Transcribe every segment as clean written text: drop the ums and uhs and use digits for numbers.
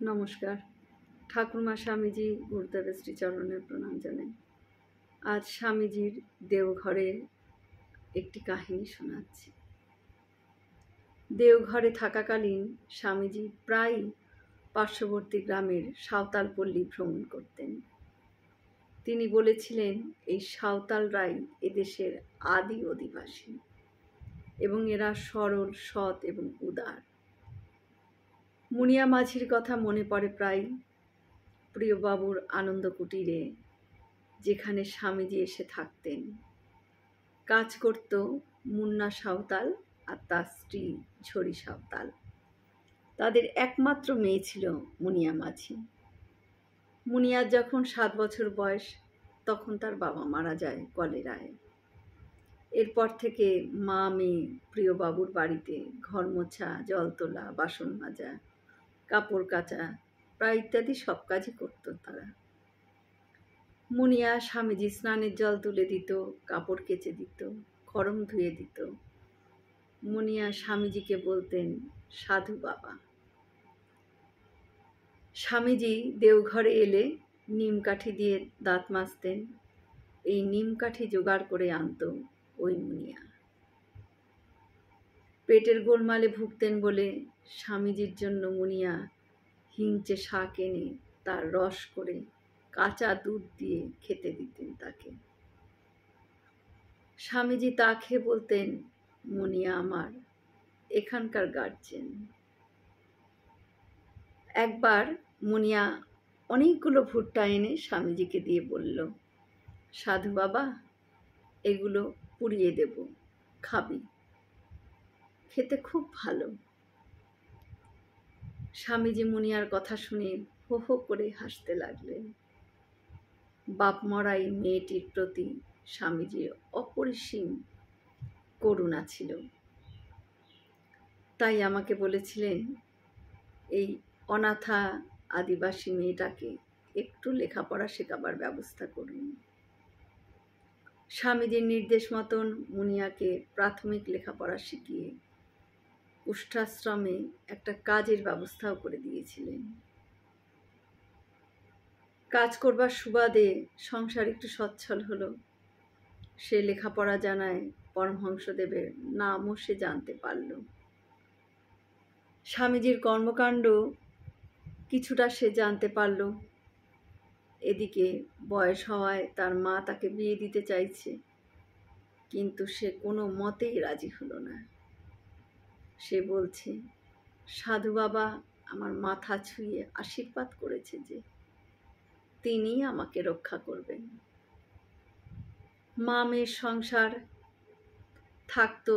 নমস্কার। ঠাকুরমা স্বামীজি গুরুদেব শ্রীচরণের প্রণাম জানাই। আজ স্বামীজির দেওঘরের একটি কাহিনী শোনাচ্ছি। দেওঘরে থাকাকালীন স্বামীজি প্রায়ই পার্শ্ববর্তী গ্রামের সাঁওতাল পল্লী ভ্রমণ করতেন। তিনি বলেছিলেন, এই সাঁওতালরাই এদেশের আদি অধিবাসী এবং এরা সরল, সৎ এবং উদার। মুনিয়া মাঝির কথা মনে পড়ে প্রায়। প্রিয়বাবুর আনন্দ কুটিরে, যেখানে স্বামীজি এসে থাকতেন। কাজ করত মুন্না সাঁওতাল আর তার স্ত্রী ঝরি সাঁওতাল। তাদের একমাত্র মেয়ে ছিল মুনিয়া মাঝি। মুনিয়ার যখন 7 বছর বয়স, তখন তার বাবা মারা যায় কলেরায়। এরপর থেকে মা মেয়ে প্রিয়বাবুর বাড়িতে ঘর মোছা, জল তোলা, বাসন মাজা, কাপড় কাচা প্রায় ইত্যাদি সব কাজই করত তারা। মুনিয়া স্বামীজি স্নানের জল তুলে দিত, কাপড় কেচে দিত, খড়ম ধুয়ে দিত। মুনিয়া স্বামীজিকে বলতেন সাধু বাবা। স্বামীজি দেওঘরে এলে নিম কাঠি দিয়ে দাঁত মাজতেন। এই নিম কাঠি জোগাড় করে আনত ওই মুনিয়া। পেটের গোলমালে ভুগতেন বলে স্বামীজির জন্য মুনিয়া হিংচে শাক এনে তার রস করে কাঁচা দুধ দিয়ে খেতে দিতেন তাকে। স্বামীজি তা খেয়ে বলতেন, মুনিয়া আমার এখানকার গার্জেন। একবার মুনিয়া অনেকগুলো ভুট্টা এনে স্বামীজিকে দিয়ে বলল, সাধু বাবা, এগুলো পুড়িয়ে দেব, খাবি, খেতে খুব ভালো। স্বামীজি মুনিয়ার কথা শুনে হো হো করে হাসতে লাগলেন। বাপ মরা এই মেয়েটির প্রতি স্বামীজির অপরিসীম করুণা ছিল। তাই আমাকে বলেছিলেন, এই অনাথা আদিবাসী মেয়েটাকে একটু লেখাপড়া শেখাবার ব্যবস্থা করুন। স্বামীজির নির্দেশ মতন মুনিয়াকে প্রাথমিক লেখাপড়া শিখিয়ে কুষ্ঠাশ্রমে একটা কাজের ব্যবস্থাও করে দিয়েছিলেন। কাজ করবার সুবাদে সংসার একটু সচ্ছল হলো। সে লেখাপড়া জানায় পরমহংসদেবের নামও সে জানতে পারল। স্বামীজির কর্মকাণ্ড কিছুটা সে জানতে পারল। এদিকে বয়স হওয়ায় তার মা তাকে বিয়ে দিতে চাইছে, কিন্তু সে কোনো মতেই রাজি হলো না। সে বলছে, সাধু বাবা আমার মাথা ছুঁয়ে আশীর্বাদ করেছে যে তিনি আমাকে রক্ষা করবেন। মা মেয়ের সংসার থাকতো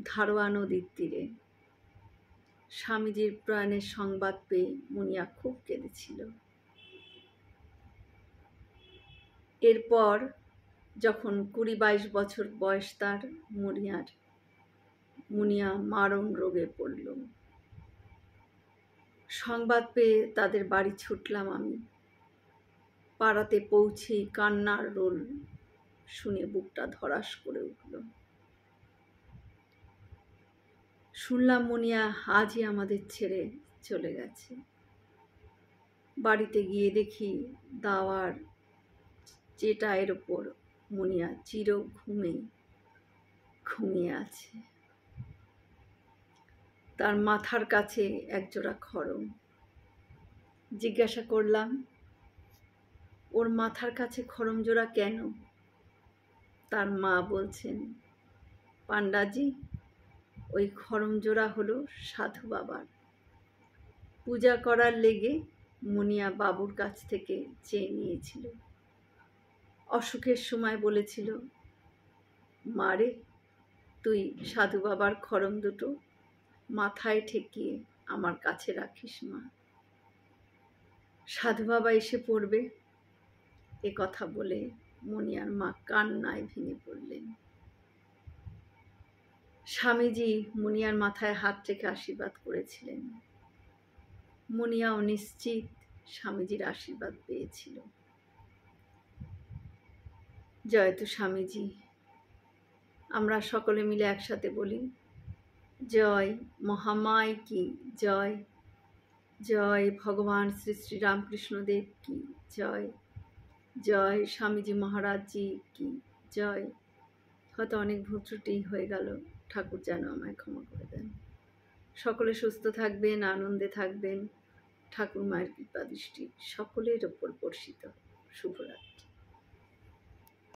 ধারোয়া নদীর তীরে। স্বামীজির প্রাণের সংবাদ পেয়ে মুনিয়া খুব কেঁদেছিল। এরপর যখন 20-22 বছর বয়স তার, মুনিয়া মারণ রোগে পড়ল। সংবাদ পেয়ে তাদের বাড়ি ছুটলাম আমি। পাড়াতে পৌঁছেই কান্নার রোল শুনে বুকটা ধড়াস করে উঠল। শুনলাম মুনিয়া আজই আমাদের ছেড়ে চলে গেছে। বাড়িতে গিয়ে দেখি দাওয়ার চেটায়ের ওপর মুনিয়া চির ঘুমিয়ে আছে। তার মাথার কাছে একজোড়া খড়ম। জিজ্ঞাসা করলাম, ওর মাথার কাছে খড়ম জোড়া কেন? তার মা বলছেন, পান্ডাজি, ওই খড়ম জোড়া হলো সাধু বাবার। পূজা করার লেগে মুনিয়া বাবুর কাছ থেকে চেয়ে নিয়েছিল। অসুখের সময় বলেছিল, মারে, তুই সাধু বাবার খড়ম দুটো মাথায় ঠেকিয়ে আমার কাছে রাখিস মা, সাধু বাবা এসে পড়বে। এ কথা বলে মুনিয়ার মা কান্নায় ভেঙে পড়লেন। স্বামীজি মুনিয়ার মাথায় হাত রেখে আশীর্বাদ করেছিলেন। মুনিয়াও নিশ্চিত স্বামীজির আশীর্বাদ পেয়েছিল। জয়তু স্বামীজি। আমরা সকলে মিলে একসাথে বলি, জয় মহামায় কি জয়, জয় ভগবান শ্রী শ্রী রামকৃষ্ণদেব কি জয়, জয় স্বামীজি মহারাজজি কি জয়। হয়তো অনেক ভুল ত্রুটি হয়ে গেল, ঠাকুর যেন আমায় ক্ষমা করে দেন। সকলে সুস্থ থাকবেন, আনন্দে থাকবেন, ঠাকুর মায়ের কৃপা দৃষ্টি সকলের ওপর বর্ষিত। শুভরাত্রি।